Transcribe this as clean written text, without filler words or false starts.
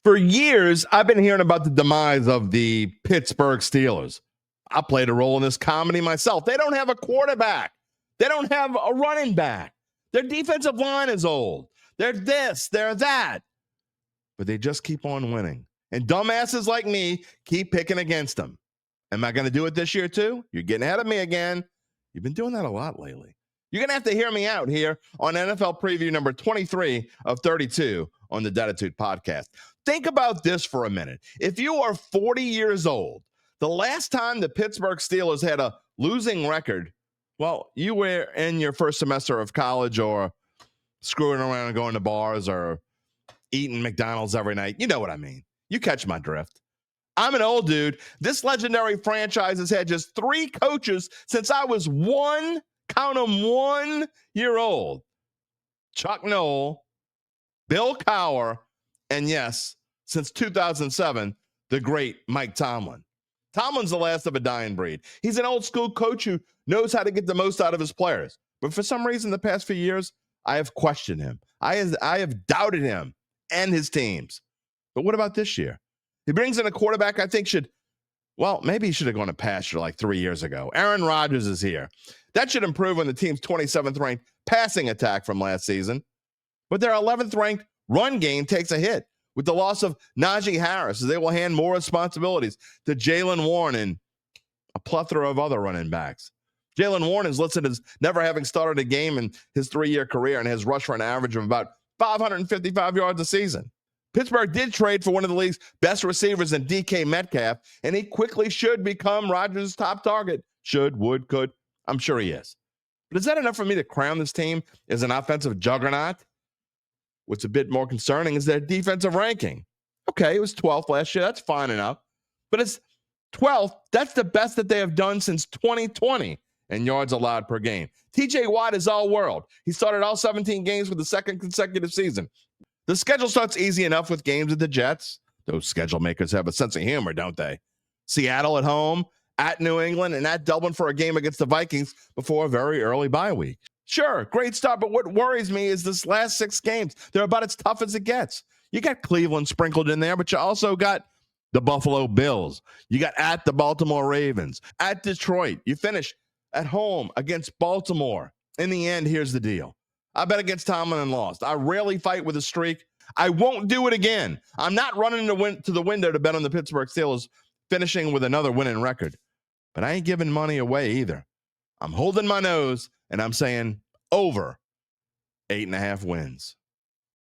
For years, I've been hearing about the demise of the Pittsburgh Steelers. I played a role in this comedy myself. They don't have a quarterback. They don't have a running back. Their defensive line is old. They're this, they're that. But they just keep on winning. And dumbasses like me keep picking against them. Am I going to do it this year too? You're getting ahead of me again. You've been doing that a lot lately. You're going to have to hear me out here on NFL Preview number 23 of 32 on the Dettitude podcast. Think about this for a minute. If you are 40 years old, the last time the Pittsburgh Steelers had a losing record, well, you were in your first semester of college or screwing around and going to bars or eating McDonald's every night. You know what I mean. You catch my drift. I'm an old dude. This legendary franchise has had just 3 coaches since I was 1 year old. Chuck Noll, Bill Cowher, and yes, since 2007, the great Mike Tomlin. Tomlin's the last of a dying breed. He's an old school coach who knows how to get the most out of his players. But for some reason, the past few years, I have questioned him. I have doubted him and his teams. But what about this year? He brings in a quarterback I think maybe he should have gone to pasture like 3 years ago. Aaron Rodgers is here. That should improve on the team's 27th ranked passing attack from last season. But their 11th ranked run game takes a hit with the loss of Najee Harris, as they will hand more responsibilities to Jaylen Warren and a plethora of other running backs. Jaylen Warren is listed as never having started a game in his 3-year career and has rushed for an average of about 555 yards a season. Pittsburgh did trade for one of the league's best receivers in DK Metcalf, and he quickly should become Rodgers' top target. Should, would, could. I'm sure he is. But is that enough for me to crown this team as an offensive juggernaut? What's a bit more concerning is their defensive ranking. Okay, it was 12th last year. That's fine enough. But it's 12th. That's the best that they have done since 2020 in yards allowed per game. TJ Watt is all world. He started all 17 games for the second consecutive season. The schedule starts easy enough with games at the Jets. Those schedule makers have a sense of humor, don't they? Seattle at home, at New England, and at Dublin for a game against the Vikings before a very early bye week. Sure, great start, but what worries me is this last 6 games. They're about as tough as it gets. You got Cleveland sprinkled in there, but you also got the Buffalo Bills. You got at the Baltimore Ravens, at Detroit. You finish at home against Baltimore. In the end, here's the deal. I bet against Tomlin and lost. I rarely fight with a streak. I won't do it again. I'm not running to the window to bet on the Pittsburgh Steelers finishing with another winning record. But I ain't giving money away either. I'm holding my nose, and I'm saying over 8.5 wins.